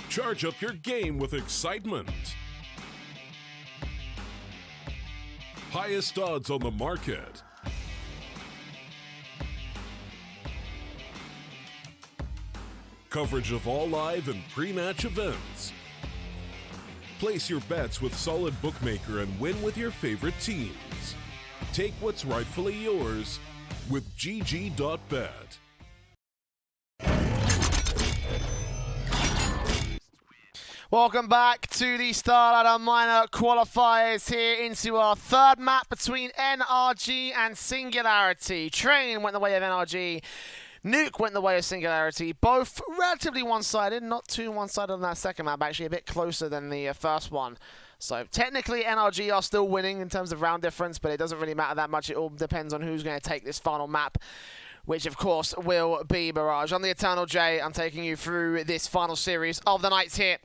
Charge up your game with excitement. Highest odds on the market. Coverage of all live and pre-match events. Place your bets with solid bookmaker and win with your favorite teams. Take what's rightfully yours with GG.bet. Welcome back to the StarLadder Minor Qualifiers here into our third map between NRG and Singularity. Train went the way of NRG. Nuke went the way of Singularity. Both relatively one-sided, not too one-sided on that second map, actually a bit closer than the first one. So technically NRG are still winning in terms of round difference, but it doesn't really matter that much. It all depends on who's going to take this final map, which of course will be Mirage. I'm the Eternal J. I'm taking you through this final series of the nights here.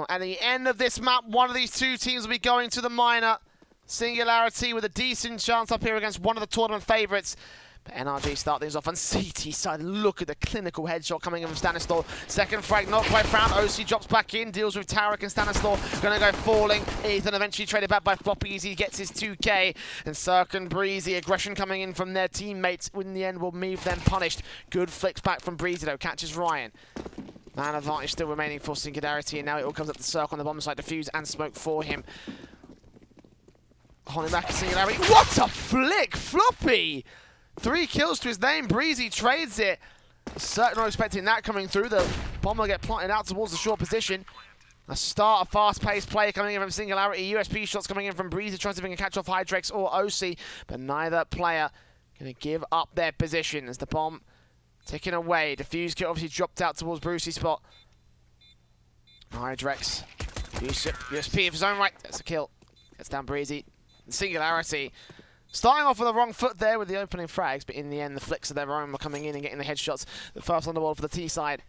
At the end of this map, one of these two teams will be going to the minor. Singularity with a decent chance up here against one of the tournament favourites. But NRG start things off on CT side. Look at the clinical headshot coming in from Stanislaw. Second frag not quite found. OC drops back in, deals with Tarek and Stanislaw. Going to go falling. Ethan eventually traded back by Floppy as he gets his 2K. And Cirque and Breezy, aggression coming in from their teammates. In the end will leave them punished. Good flicks back from Breezy though. Catches Ryan. Man advantage still remaining for Singularity, and now it all comes up to Cirque on the bomb side. Defuse and smoke for him. Holding back to Singularity. What a flick! Floppy! 3 kills to his name. Breezy trades it. Cirque not expecting that coming through. The bomb will get planted out towards the short position. A start, a fast-paced play coming in from Singularity. USP shots coming in from Breezy. Tries to even catch off Hydrex or OC, but neither player going to give up their position as the bomb taken away. Defuse kit obviously dropped out towards Brucey's spot. Hydrex. USP of his own right. That's a kill. Gets down Breezy. And Singularity starting off with the wrong foot there with the opening frags, but in the end the flicks of their own were coming in and getting the headshots. The first on the wall for the T side.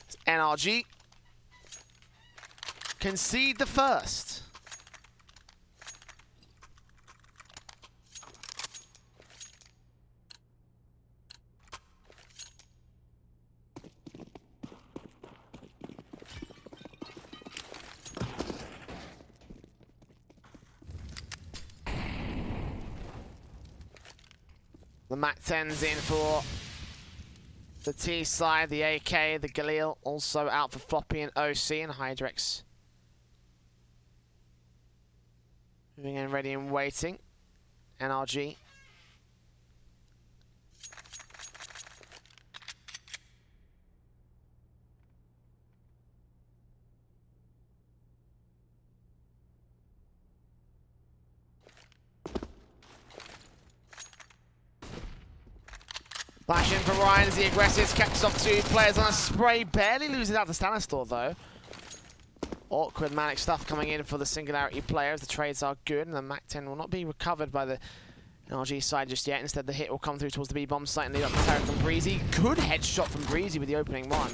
It's NRG. Concede the first. The Mac 10's in for the T side, the AK, the Galil also out for Floppy and OC, and Hydrex moving in, ready and waiting. NRG. Flash in for Ryan as the aggressive catches off 2 players on a spray. Barely loses out to Stanislaw though. Awkward manic stuff coming in for the Singularity players. The trades are good and the Mac 10 will not be recovered by the NRG side just yet. Instead the hit will come through towards the B-bomb site and lead up to Tarek from Breezy. Good headshot from Breezy with the opening one.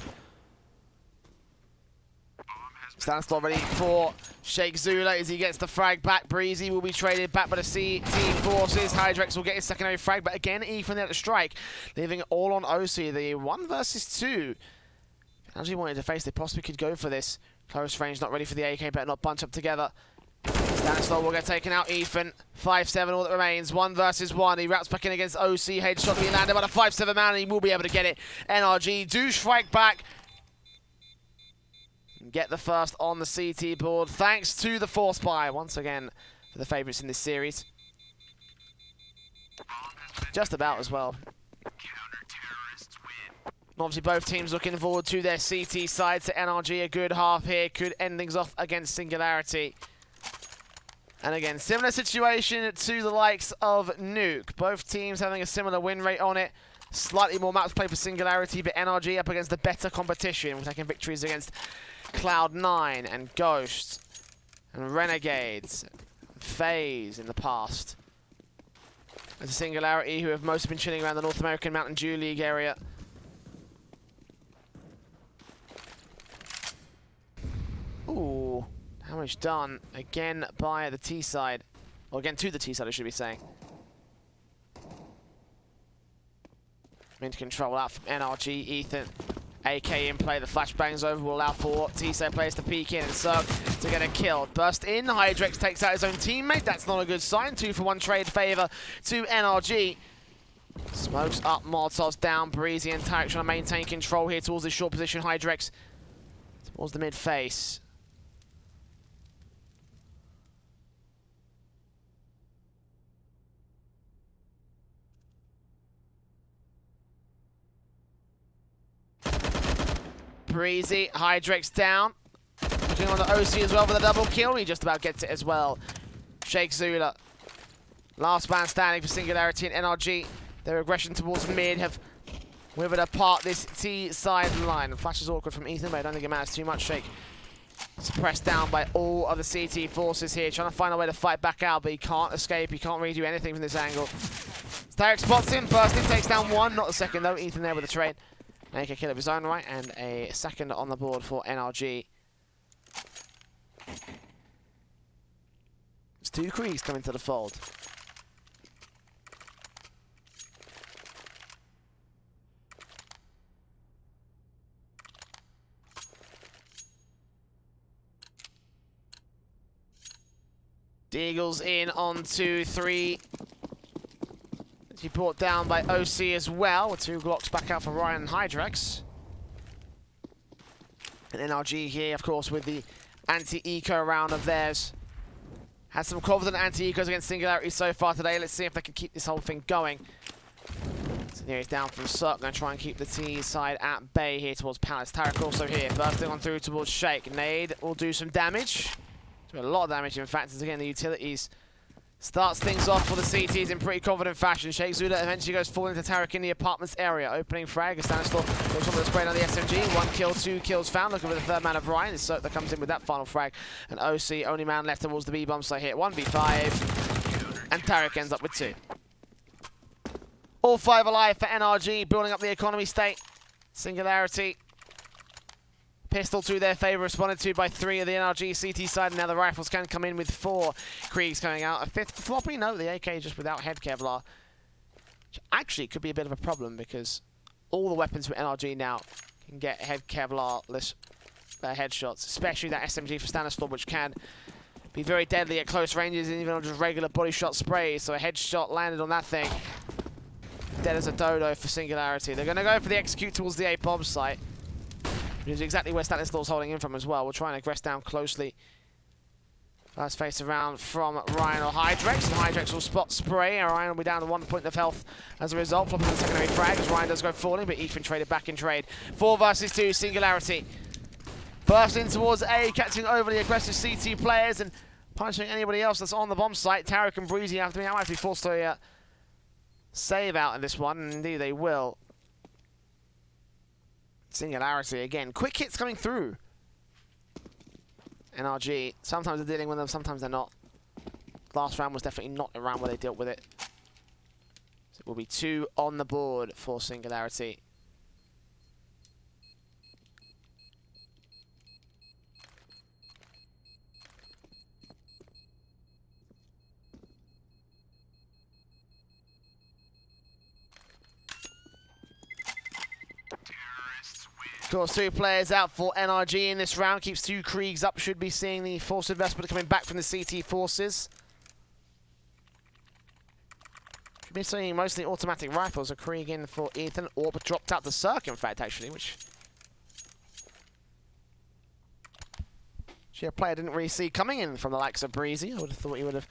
Stanislaw ready for Sheikh Zula as he gets the frag back. Breezy will be traded back by the C team forces. Hydrex will get his secondary frag, but again, Ethan there to strike, leaving it all on OC. The 1 versus 2. Actually wanted to face, they possibly could go for this. Close range, not ready for the AK, better not bunch up together. Stanislaw will get taken out. Ethan, 5-7, all that remains. 1 versus 1. He wraps back in against OC. Headshot being landed by the 5-7 man, and he will be able to get it. NRG do strike back. Get the first on the CT board, thanks to the force buy, once again, for the favourites in this series. Just about as well. Obviously, both teams looking forward to their CT sides. To NRG, a good half here, could end things off against Singularity. And again, similar situation to the likes of Nuke. Both teams having a similar win rate on it. Slightly more maps played for Singularity, but NRG up against the better competition. We're taking victories against Cloud9 and Ghost and Renegades, and FaZe in the past. There's a Singularity who have mostly been chilling around the North American Mountain Dew League area. Ooh, damage done again by the T side. Or again to the T side, I should be saying. Into control out from NRG. Ethan AK in play, the flashbangs over will allow for T-Side players to peek in and Cirque to get a kill. Burst in, Hydrex takes out his own teammate, that's not a good sign. 2-for-1 trade favor to NRG. Smokes up, Molotovs down, Breezy and Tarek trying to maintain control here towards this short position. Hydrex towards the mid face. Breezy, Hydrex down. Looking on the OC as well for the double kill. He just about gets it as well. Shake Zula. Last man standing for Singularity and NRG. Their aggression towards mid have withered apart this T-side line. Flash is awkward from Ethan, but I don't think it matters too much. Shake suppressed down by all of the CT forces here, trying to find a way to fight back out, but he can't escape. He can't really do anything from this angle. Tarek spots him, burst in, takes down one, not the second though. Ethan there with the trade. Make a kill of his own right, and a second on the board for NRG. It's 2 Kriegs coming to the fold. Deagle's in on 2-3. He brought down by OC as well, with 2 Glocks back out for Ryan and Hydrex. And NRG here, of course, with the anti-eco round of theirs. Has some confident anti-ecos against Singularity so far today. Let's see if they can keep this whole thing going. So here he's down from Cirque, going to try and keep the T side at bay here towards Palace. Tarek also here, bursting on through towards Shake. Nade will do some damage. Do a lot of damage, in fact, as again the utilities starts things off for the CTs in pretty confident fashion. Shake Zula eventually goes full into Tarek in the apartments area. Opening frag, Stanislav goes on with the spray on the SMG. 1 kill, 2 kills found. Looking for the third man of Ryan. It's Cirque that comes in with that final frag. And OC, only man left towards the B-bomb, so hit 1v5. And Tarek ends up with 2. All 5 alive for NRG, building up the economy state. Singularity. Pistol to their favour, responded to by 3 of the NRG CT side, and now the rifles can come in with 4 Kriegs coming out. A 5th floppy? No, the AK just without head Kevlar. Which actually could be a bit of a problem because all the weapons from NRG now can get head Kevlar-less headshots, especially that SMG for Stanislav, which can be very deadly at close ranges and even on just regular body shot sprays. So a headshot landed on that thing. Dead as a dodo for Singularity. They're going to go for the execute towards the A-bomb site, which is exactly where Stanislav's holding in from as well. We'll try and aggress down closely. First face around from Ryan or Hydrex, and Hydrex will spot spray, and Ryan will be down to 1 point of health as a result. Flopping the secondary frag as Ryan does go falling, but Ethan traded back in trade. 4 versus 2, Singularity. Bursting towards A, catching over the aggressive CT players and punishing anybody else that's on the bomb site. Tarek and Breezy have to be forced to save out in this one, and indeed they will. Singularity again. Quick hits coming through. NRG. Sometimes they're dealing with them, sometimes they're not. Last round was definitely not a round where they dealt with it. So it will be 2 on the board for Singularity. Of course, 2 players out for NRG in this round. Keeps 2 Kriegs up. Should be seeing the force investment coming back from the CT forces. Should be seeing mostly automatic rifles. A Krieg in for Ethan. Orb dropped out to Cirque, in fact, actually, which a player didn't really see coming in from the likes of Breezy. I would have thought he would have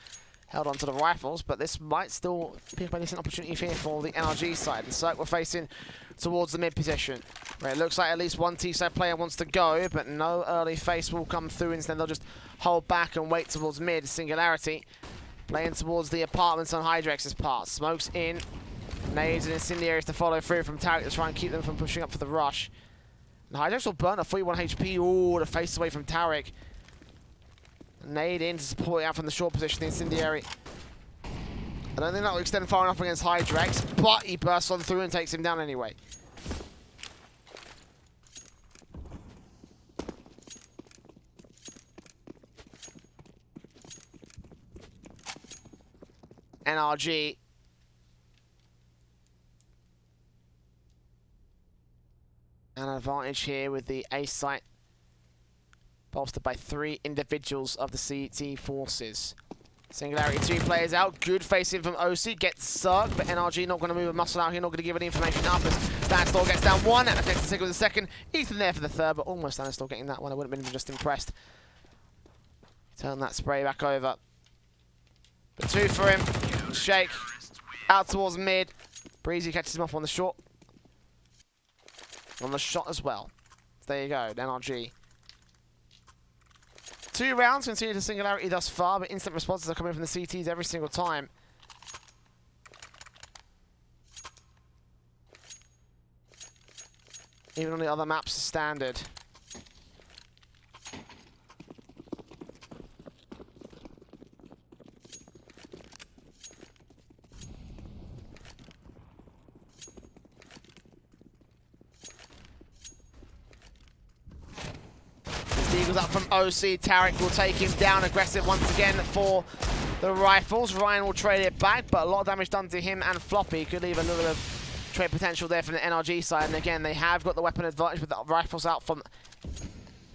held on to the rifles, but this might still be a decent opportunity here for the NRG side. And Cirque were facing towards the mid position, where it looks like at least one T-side player wants to go, but no early face will come through. Instead, they'll just hold back and wait towards mid. Singularity playing towards the apartments on Hydrex's part. Smokes in, nades and incendiaries to follow through from Tarek to try and keep them from pushing up for the rush. And Hydrex will burn a 41 HP. Ooh, the face away from Tarek. Nade in to support it out from the short position, the incendiary. I don't think that will extend far enough against Hydrex, but he bursts on through and takes him down anyway. NRG. An advantage here with the A site bolstered by 3 individuals of the CT forces. Singularity 2 players out. Good facing from OC. Gets sucked, but NRG not going to move a muscle out here. Not going to give any information up as StarLadder gets down 1. And next to with the 2nd. Ethan there for the 3rd, but almost StarLadder getting that one. I wouldn't have been just impressed. Turn that spray back over. But 2 for him. Shake. Out towards mid. Breezy catches him off on the short. On the shot as well. There you go, NRG. 2 rounds conceded to Singularity thus far, but instant responses are coming from the CTs every single time. Even on the other maps, standard. Eagles up from OC. Tarek will take him down. Aggressive once again for the rifles. Ryan will trade it back, but a lot of damage done to him and Floppy. Could leave a little bit of trade potential there from the NRG side. And again, they have got the weapon advantage with the rifles out from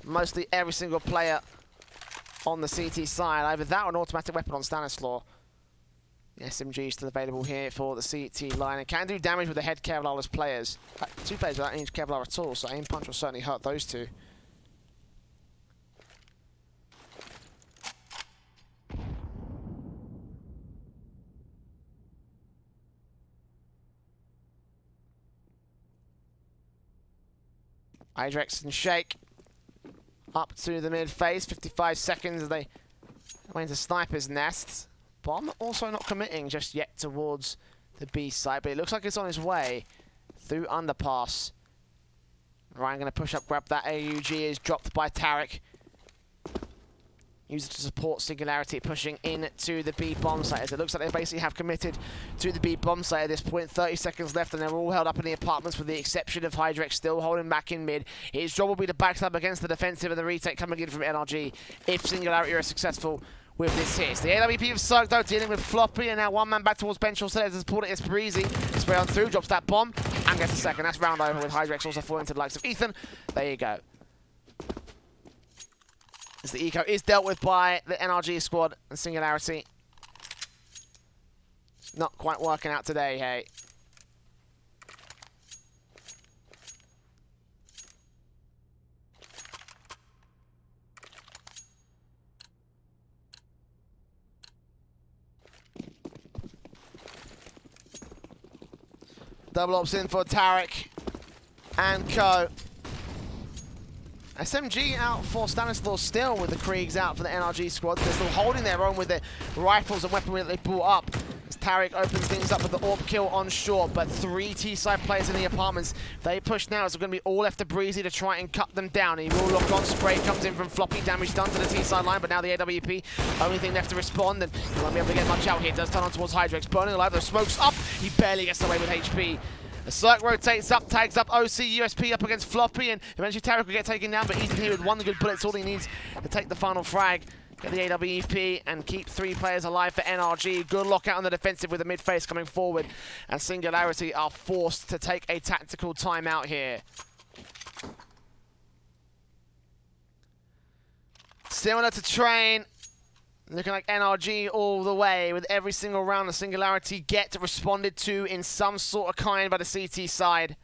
mostly every single player on the CT side. Either that or an automatic weapon on Stanislaw. The SMG is still available here for the CT line. It can do damage with the head Kevlar as players. 2 players without any Kevlar at all, so aim punch will certainly hurt those 2. Hydrex and Shake up to the mid phase. 55 seconds as they go into Sniper's Nest. Bomb also not committing just yet towards the B site, but it looks like it's on its way through Underpass. Ryan going to push up, grab that AUG, is dropped by Tarek. Use it to support Singularity, pushing into the B bomb site, as it looks like they basically have committed to the B bomb site at this point. 30 seconds left, and they're all held up in the apartments with the exception of Hydrex still holding back in mid. His job will be to backstab against the defensive and the retake coming in from NRG if Singularity are successful with this hit. The AWP have sucked though, dealing with Floppy, and now 1 man back towards Bench. Also, has pulled it, it's Breezy. Spray on through, drops that bomb, and gets a 2nd. That's round over with Hydrex also falling to the likes of Ethan. There you go. As the eco is dealt with by the NRG squad and Singularity. It's not quite working out today, hey. Double ops in for Tarek and co. SMG out for Stanislaw still with the Kriegs out for the NRG squad. They're still holding their own with the rifles and weaponry that they brought up. As Tarek opens things up with the AWP kill on short, but 3 T-side players in the apartments. They push now, so it's going to be all left to Breezy to try and cut them down. He will lock on. Spray comes in from Floppy. Damage done to the T-side line, but now the AWP, only thing left to respond, and he won't be able to get much out here. Does turn on towards Hydrex, burning alive. The smoke's up. He barely gets away with HP. The Cirque rotates up, tags up OC, USP up against Floppy, and eventually Tarek will get taken down, but Ethan here with 1 good bullet. It's all he needs to take the final frag, get the AWP, and keep 3 players alive for NRG. Good lockout on the defensive with the mid-face coming forward, and Singularity are forced to take a tactical timeout here. Similar to Train, looking like NRG all the way with every single round the Singularity get responded to in some sort of kind by the CT side.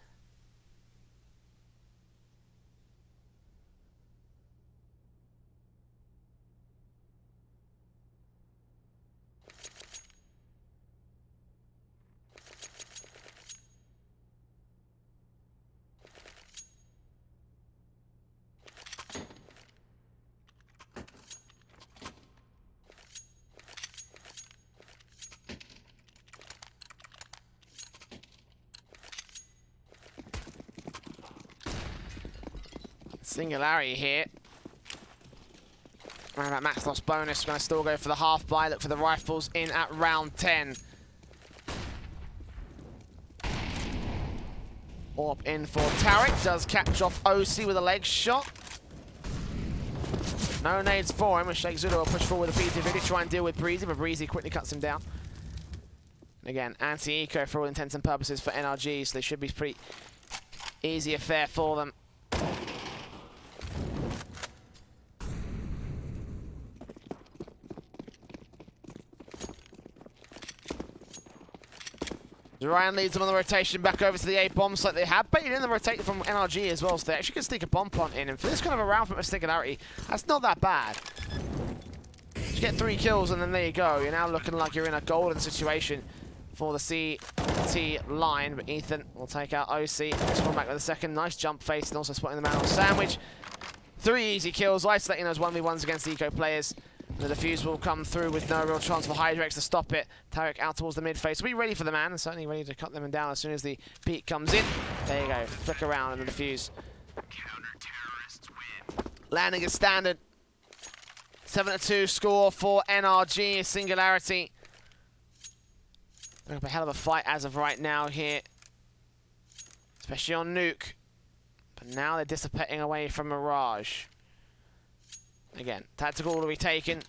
Singularity here. Around that max loss bonus, going to still go for the half buy. Look for the rifles in at round 10. AWP in for Tarek. Does catch off OC with a leg shot. No nades for him. Sheikh Zulu will push forward with the PT to try and deal with Breezy, but Breezy quickly cuts him down. And again, anti-eco for all intents and purposes for NRG, so they should be pretty easy affair for them. Ryan leads them on the rotation back over to the A bomb site. They have baited in the rotation from NRG as well, so they actually can sneak a bomb plant in. And for this kind of a round from a Singularity, that's not that bad. Just get 3 kills and then there you go. You're now looking like you're in a golden situation for the CT line. But Ethan will take out OC. Spawn back with a second. Nice jump face and also spotting the man on Sandwich. 3 easy kills, isolating those 1v1s against eco players. The defuse will come through with no real chance for Hydrex to stop it. Tarek out towards the mid face. Will be ready for the man and certainly ready to cut them down as soon as the peak comes in. There you go. Flick around and the defuse. Landing as standard. 7-2 score for NRG. Singularity. Looking up a hell of a fight as of right now here. Especially on Nuke. But now they're dissipating away from Mirage. Again, tactical will be taken.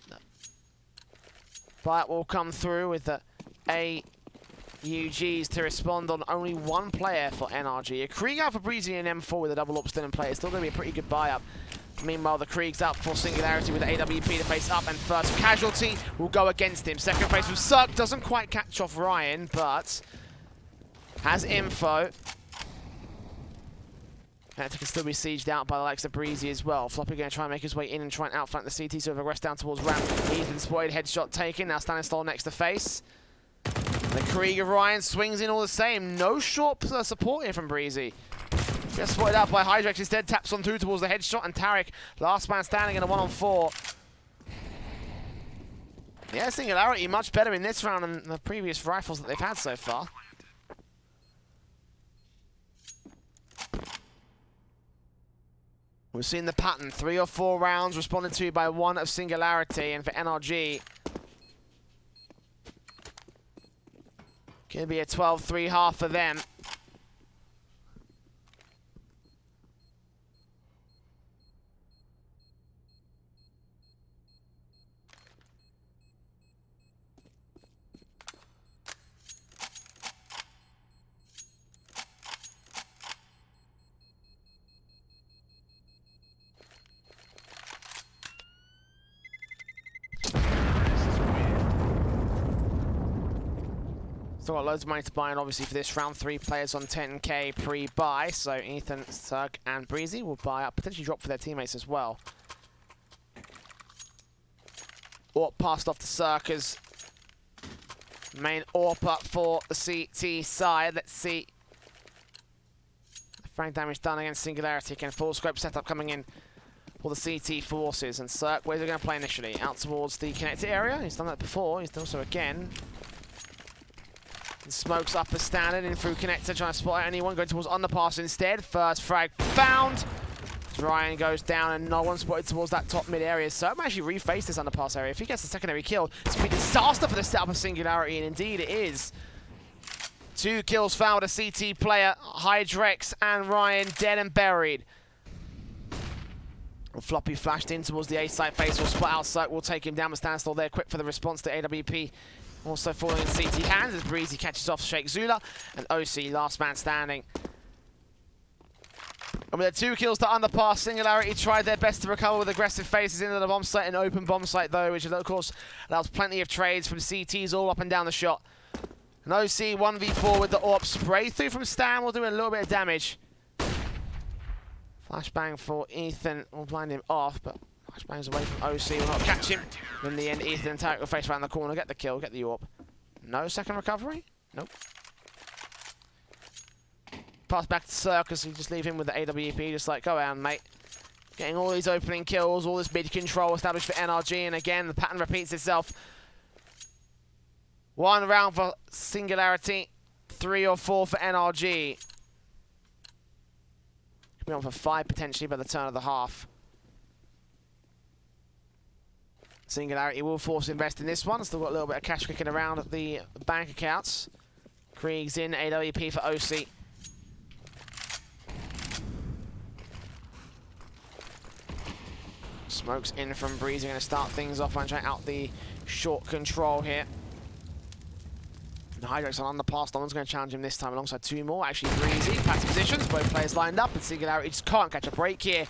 But will come through with the AUGs to respond on only 1 player for NRG. A Krieg out for Breezy and M4 with a double up still in play. It's still going to be a pretty good buy-up. Meanwhile, the Krieg's up for Singularity with the AWP to face up, and first casualty will go against him. Second face from Suck. Doesn't quite catch off Ryan, but has info. That can still be sieged out by the likes of Breezy as well. Floppy going to try and make his way in and try and outflank the CT, so progress down towards ramp. Ethan spotted, headshot taken, now standing still next to face. The Krieg of Ryan swings in all the same. No short support here from Breezy. Gets spotted out by Hydrex instead, taps on through towards the headshot, and Tarek, last man standing in a 1-on-4. Yeah, Singularity much better in this round than the previous rifles that they've had so far. We've seen the pattern, 3 or 4 rounds responded to by 1 of Singularity, and for NRG, could be a 12-3 half for them. Still got loads of money to buy, and obviously for this round, 3 players on 10k pre-buy. So Ethan, Sug, and Breezy will buy up, potentially drop for their teammates as well. AWP passed off to Circus. Main AWP up for the CT side. Let's see. Frank damage done against Singularity. Again, full scope setup coming in for the CT forces. And Cirque, where's he going to play initially? Out towards the connected area. He's done that before. He's also again. Smokes up a standard in through connector, trying to spot out anyone. Going towards underpass instead. First frag found. Ryan goes down and no one spotted towards that top mid area. So I'm actually refaced this underpass area. If he gets the secondary kill, it's going to be a disaster for the setup of Singularity, and indeed it is. 2 kills found with a CT player. Hydrex and Ryan dead and buried. Floppy flashed in towards the A site face. Will spot out sight. Will take him down, but stands still there. Quick for the response to AWP. Also falling in CT hands as Breezy catches off Sheikh Zula, and OC last man standing. And with the 2 kills to underpass, Singularity tried their best to recover with aggressive faces into the bomb site, an open bomb site though, which of course allows plenty of trades from CTs all up and down the shot. An OC 1v4 with the AWP spray through from Stan will do a little bit of damage. Flashbang for Ethan will blind him off, but flashbangs away from OC will not catch him. In the end, Ethan and Tarek will face around the corner, get the kill, get the AWP. No second recovery? Nope. Pass back to Circus, you just leave him with the AWP, just like, go on, mate. Getting all these opening kills, all this mid control established for NRG, and again, the pattern repeats itself. 1 round for Singularity, 3 or 4 for NRG. Could be on for 5 potentially by the turn of the half. Singularity will force invest in this one. Still got a little bit of cash kicking around at the bank accounts. Krieg's in, AWP for OC. Smokes in from Breezy, going to start things off and try out the short control here. Hydro's on underpass. No one's going to challenge him this time alongside two more. Actually, Breezy. Passive positions. Both players lined up. And Singularity just can't catch a break here.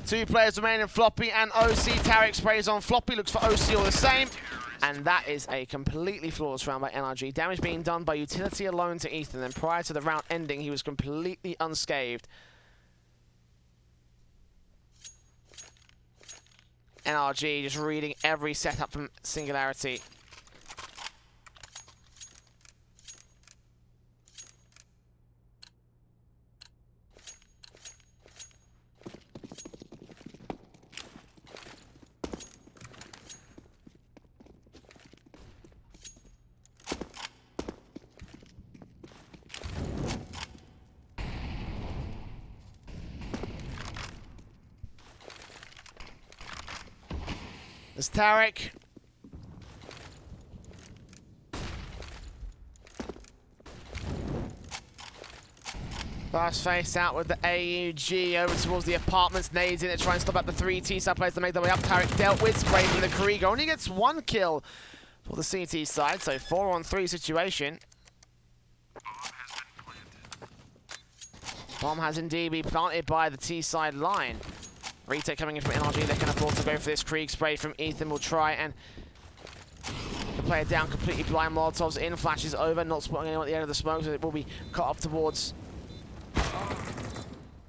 Two players remaining, Floppy and OC. Tarek sprays on Floppy. Looks for OC all the same. And that is a completely flawless round by NRG. Damage being done by utility alone to Ethan. And prior to the round ending, he was completely unscathed. NRG just reading every setup from Singularity. There's Tarek. Fast face out with the AUG over towards the apartments. Nades in it, trying to stop out the three T-side players to make their way up. Tarek dealt with, spray from the Krieg. Only gets one kill for the CT side, so 4-on-3 situation. Bomb has indeed been planted by the T-side line. Retake coming in from NRG, they can afford to go for this Krieg spray from Ethan. Will try and play it down completely blind. Molotovs in, flashes over, not spotting anyone at the end of the smoke, so it will be cut off towards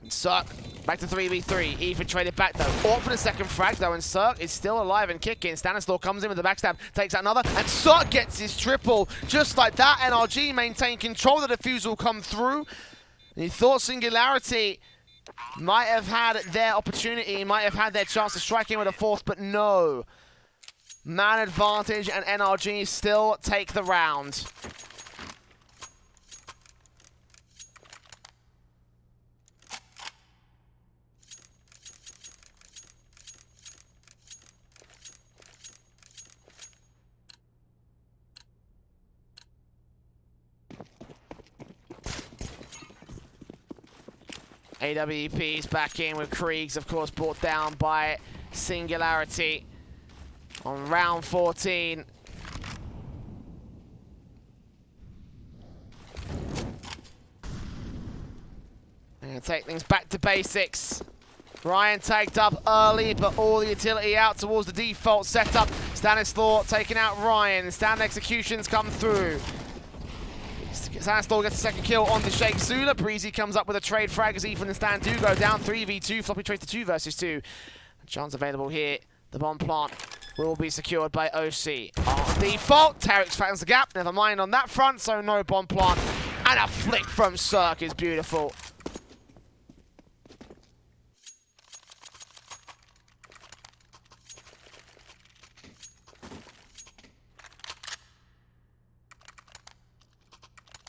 Cirque. Back to 3v3. Ethan traded back though. Orc for the second frag though, and Cirque is still alive and kicking. Stanislaw comes in with the backstab, takes out another, and Cirque gets his triple. Just like that, NRG maintain control. The defuse will come through. And you thought Singularity might have had their opportunity, might have had their chance to strike in with a fourth, but no. Man advantage, and NRG still take the round. AWP's back in with Kriegs, of course, brought down by Singularity on round 14. And take things back to basics. Ryan tagged up early, but all the utility out towards the default setup. Stanislaw taking out Ryan. Stand executions come through. Stanislaw gets a second kill on the Sheikh Zula. Breezy comes up with a trade frag as Ethan and Stan do go down 3v2. Floppy trades to 2 versus 2. Chance available here. The bomb plant will be secured by OC. On default, Tarek flattens the gap. Never mind on that front, so no bomb plant. And a flick from Cirque is beautiful.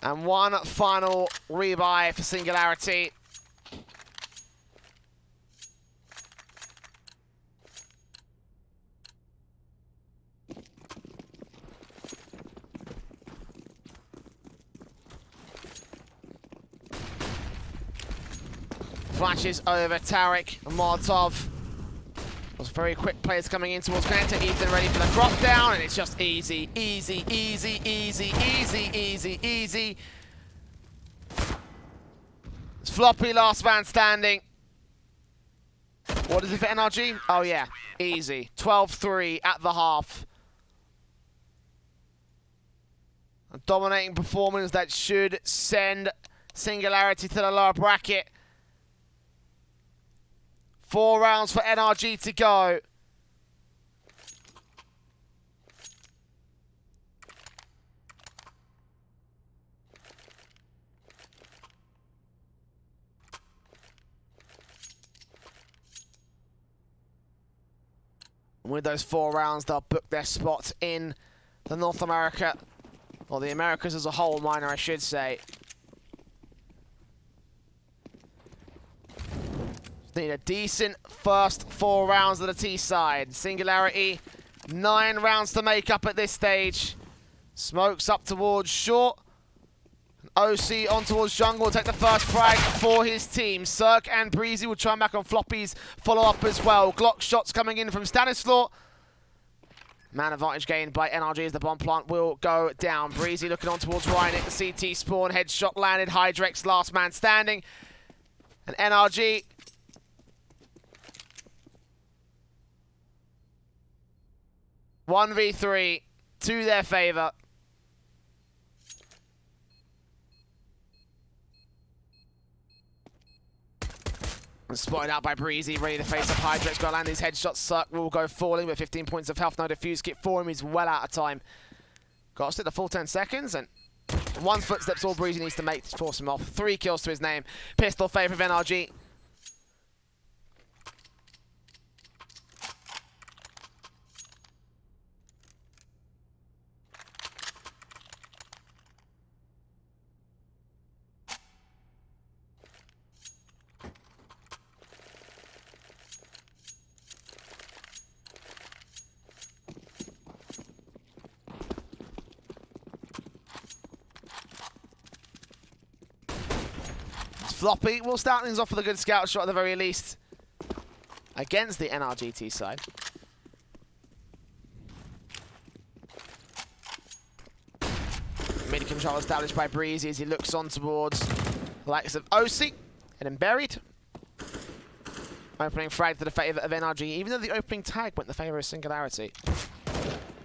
And one final rebuy for Singularity. Flashes over Tarek and Molotov. Those very quick players coming in towards Connector. Ethan ready for the drop down, and it's just easy, easy, easy, easy, easy, easy, easy. It's Floppy, last man standing. What is it for NRG? Oh yeah, easy. 12-3 at the half. A dominating performance that should send Singularity to the lower bracket. 4 rounds for NRG to go. With those 4 rounds, they'll book their spots in the North America, or the Americas as a whole, minor, I should say. Need a decent first 4 rounds of the T side. Singularity, 9 rounds to make up at this stage. Smokes up towards short. OC on towards jungle will take the first frag for his team. Cirque and Breezy will try and back on Floppy's follow-up as well. Glock shots coming in from Stanislaw. Man advantage gained by NRG as the bomb plant will go down. Breezy looking on towards Ryan at the CT spawn. Headshot landed. Hydrex last man standing. And NRG one v 3 to their favor. Spotted out by Breezy, ready to face up Hydrex. Got to land his headshots. Cirque will go falling with 15 points of health. No defuse kit for him. He's well out of time. Got to stick the full 10 seconds, and one footstep's all Breezy needs to make to force him off. 3 kills to his name. Pistol favor of NRG. Floppy will start things off with a good scout shot at the very least against the NRGT side. Mid control established by Breezy as he looks on towards the likes of OC and then buried. Opening frag to the favour of NRG, even though the opening tag went in the favour of Singularity.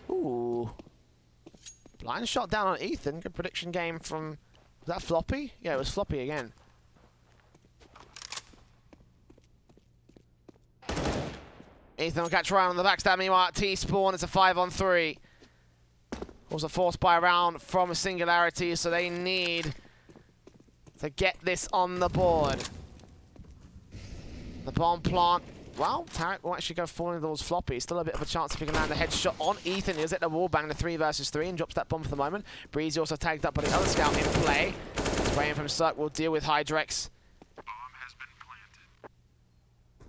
Ooh. Blind shot down on Ethan. Good prediction game from... Was that Floppy? Yeah, it was Floppy again. Ethan will catch Ryan on the backstab. Meanwhile, T-spawn, it's a 5-on-3. Also forced by a round from Singularity, so they need to get this on the board. The bomb plant. Well, Tarek will actually go falling towards Floppy. Still a bit of a chance if he can land a headshot on Ethan. He'll hit the wall bang, the 3 versus 3, and drops that bomb for the moment. Breezy also tagged up by the other scout in play. Spraying from Cirque will deal with Hydrex.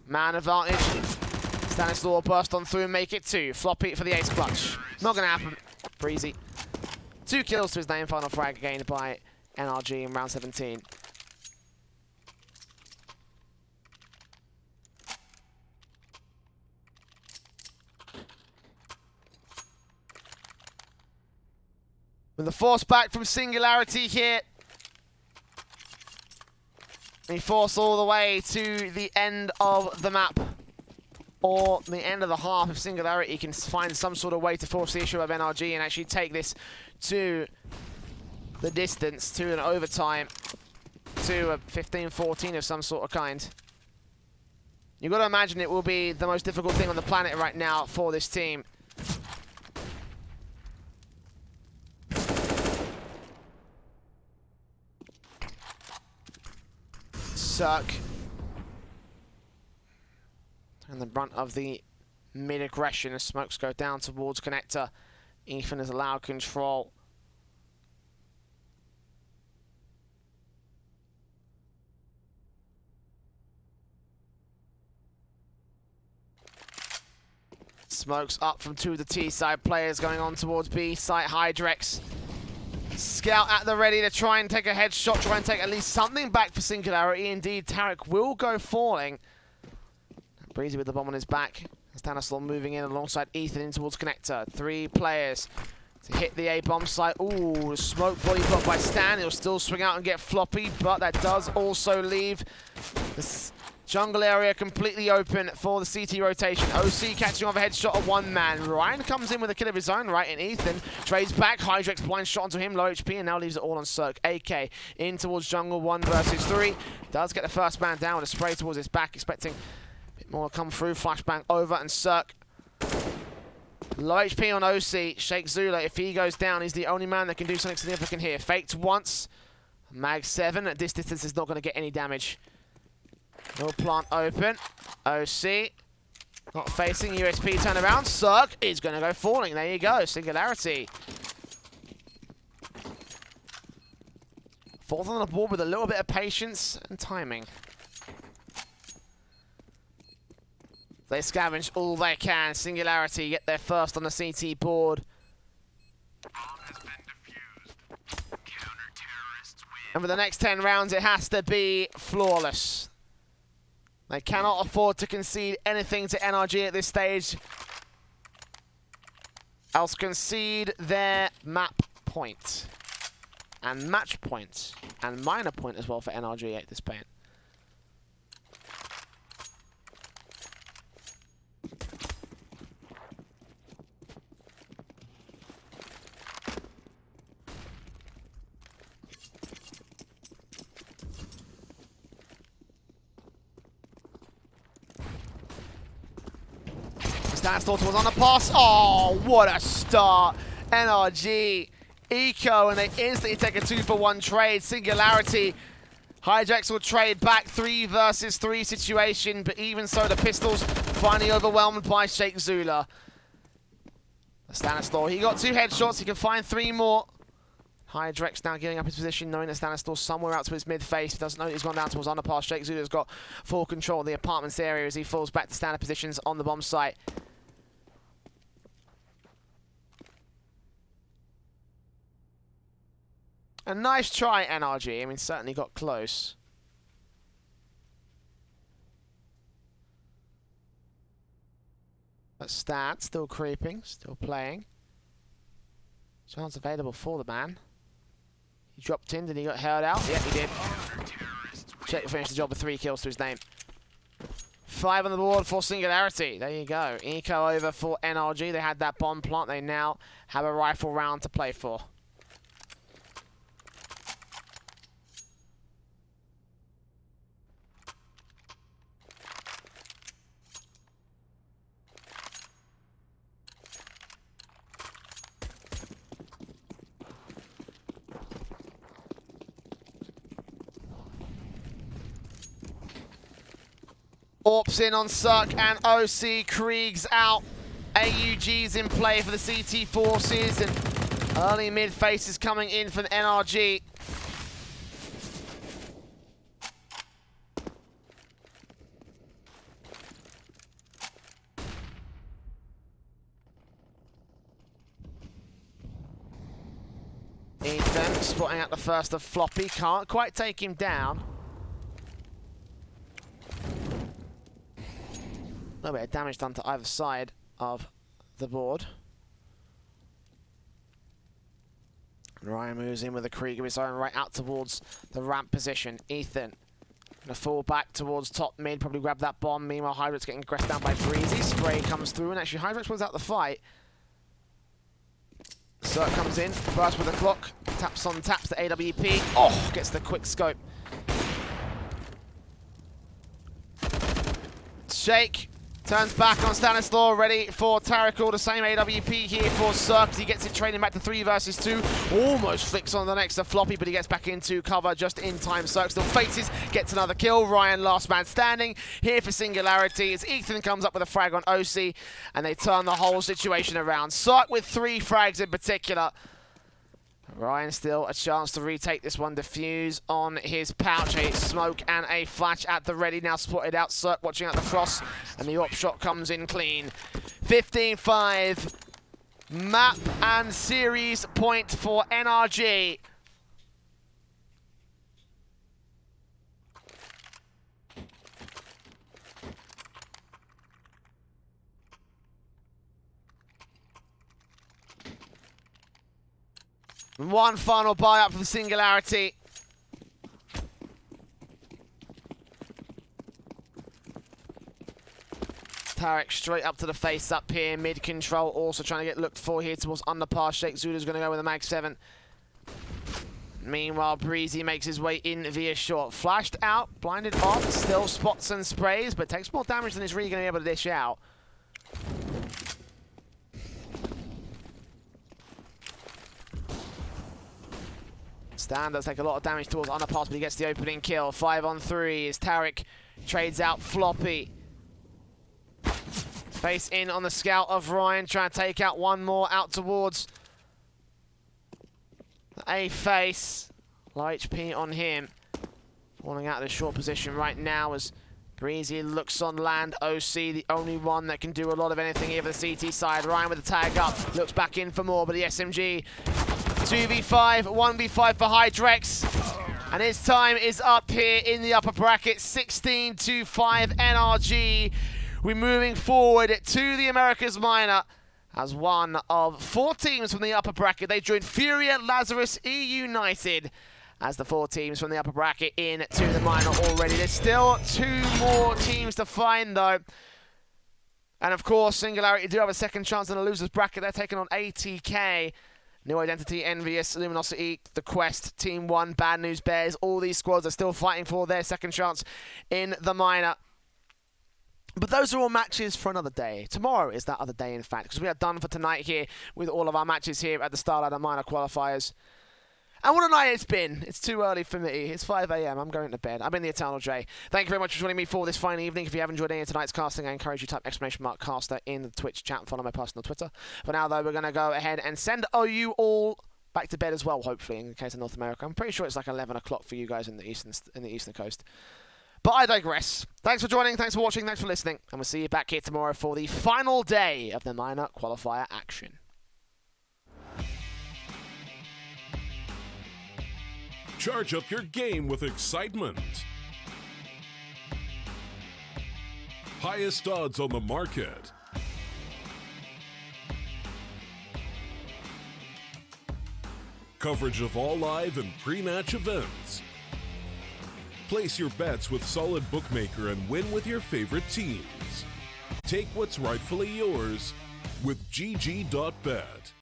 Man advantage. Stanislaw burst on through and make it 2. Floppy for the ace clutch. Not going to happen. Breezy. 2 kills to his name. Final frag gained by NRG in round 17. With the force back from Singularity here. We force all the way to the end of the map. Or the end of the half if Singularity can find some sort of way to force the issue of NRG and actually take this to the distance, to an overtime, to a 15-14 of some sort of kind. You've got to imagine it will be the most difficult thing on the planet right now for this team. Cirque. And the brunt of the mid-aggression as smokes go down towards connector. Ethan has allowed control. Smokes up from 2 of the T side players going on towards B side. Hydrex. Scout at the ready to try and take a headshot, try and take at least something back for Singularity. Indeed, Tarek will go falling. Breezy with the bomb on his back. Stanislaw moving in alongside Ethan in towards connector. 3 players to hit the A-bomb site. Ooh, smoke body block by Stan. He'll still swing out and get Floppy, but that does also leave this jungle area completely open for the CT rotation. OC catching off a headshot of 1 man. Ryan comes in with a kill of his own right, and Ethan trades back. Hydrex blind shot onto him, low HP, and now leaves it all on Cirque. AK in towards jungle, 1 versus 3. Does get the first man down with a spray towards his back, expecting more come through, flashbang over, and Cirque. Low HP on OC. Sheikh Zula, if he goes down, he's the only man that can do something significant here. Faked once. Mag 7. At this distance is not going to get any damage. No plant open. OC. Not facing. USP turnaround. Cirque is going to go falling. There you go. Singularity. 4th on the board with a little bit of patience and timing. They scavenge all they can. Singularity get their first on the CT board. And for the next 10 rounds, it has to be flawless. They cannot afford to concede anything to NRG at this stage. else concede their map point. And match point. And minor point as well for NRG at this point. StarLadder was on the pass. Oh, what a start. NRG, Eco, and they instantly take a 2-for-1 trade. Singularity. Hydrex will trade back 3 versus 3 situation, but even so, the Pistols finally overwhelmed by Sheikh Zula. StarLadder, he got 2 headshots. He can find 3 more. Hydrex now giving up his position, knowing that StarLadder somewhere out to his mid-face. He doesn't know he's gone down towards underpass. Sheikh Zula's got full control of the apartments area as he falls back to standard positions on the bomb site. A nice try, NRG. I mean, certainly got close. But Stat still creeping, still playing. Chance available for the man. He dropped in, then he got held out. Yeah, he did. Check finished the job with 3 kills to his name. 5 on the board for Singularity. There you go. Eco over for NRG. They had that bomb plant. They now have a rifle round to play for. Orps in on Suck and OC. Krieg's out. AUG's in play for the CT forces, and early mid faces coming in from NRG. Ethan spotting out the first of Floppy. Can't quite take him down. A little bit of damage done to either side of the board. And Ryan moves in with a Krieg of his own right out towards the ramp position. Ethan gonna fall back towards top mid, probably grab that bomb. Meanwhile, Hydrex getting aggressed down by Breezy. Spray comes through, and actually Hydrex wins out the fight. Cirque comes in, bursts with the clock, taps the AWP. Oh, gets the quick scope. Shake. Turns back on StarLadder, ready for Taracle. The same AWP here for Cirque. He gets it training back to 3 versus 2. Almost flicks on the next to Floppy, but he gets back into cover just in time. Cirque still faces, gets another kill. Ryan, last man standing here for Singularity as Ethan comes up with a frag on OC, and they turn the whole situation around. Cirque with 3 frags in particular. Ryan still a chance to retake this one. Defuse on his pouch. A smoke and a flash at the ready. Now spotted out. Cirque watching out the cross. And the op shot comes in clean. 15-5. Map and series point for NRG. One final buy up from Singularity. Tarek straight up to the face up here, mid control, also trying to get looked for here towards underpass. Sheikh Zula's going to go with a mag 7. Meanwhile, Breezy makes his way in via short. Flashed out, blinded off, still spots and sprays, but takes more damage than he's really going to be able to dish out. Stan does take a lot of damage towards underpass, but he gets the opening kill. 5 on 3 as Tarek trades out Floppy. Face in on the scout of Ryan, trying to take out one more out towards a face. Low HP on him. Falling out of the short position right now as Breezy looks on land. OC, the only one that can do a lot of anything here for the CT side. Ryan with the tag up, looks back in for more, but the SMG 2v5, 1v5 for Hydrex. And his time is up here in the upper bracket. 16-5 NRG. We're moving forward to the Americas Minor. as one of 4 teams from the upper bracket. They joined Furia, Lazarus, E-United as the 4 teams from the upper bracket into the minor already. There's still 2 more teams to find, though. And of course, Singularity do have a second chance in the losers bracket. They're taking on ATK. New Identity, Envious, Luminosity, The Quest, Team 1, Bad News Bears. All these squads are still fighting for their second chance in the minor. But those are all matches for another day. Tomorrow is that other day, in fact, because we are done for tonight here with all of our matches here at the StarLadder minor qualifiers. And what a night it's been. It's too early for me. It's 5 a.m. I'm going to bed. I'm in the Eternal J. Thank you very much for joining me for this fine evening. If you have enjoyed any of tonight's casting, I encourage you to type !caster in the Twitch chat and follow my personal Twitter. For now, though, we're going to go ahead and send you all back to bed as well, hopefully, in the case of North America. I'm pretty sure it's like 11 o'clock for you guys in the eastern coast. But I digress. Thanks for joining, thanks for watching, thanks for listening. And we'll see you back here tomorrow for the final day of the minor qualifier action. Charge up your game with excitement. Highest odds on the market. Coverage of all live and pre-match events. Place your bets with Solid Bookmaker and win with your favorite teams. Take what's rightfully yours with GG.bet.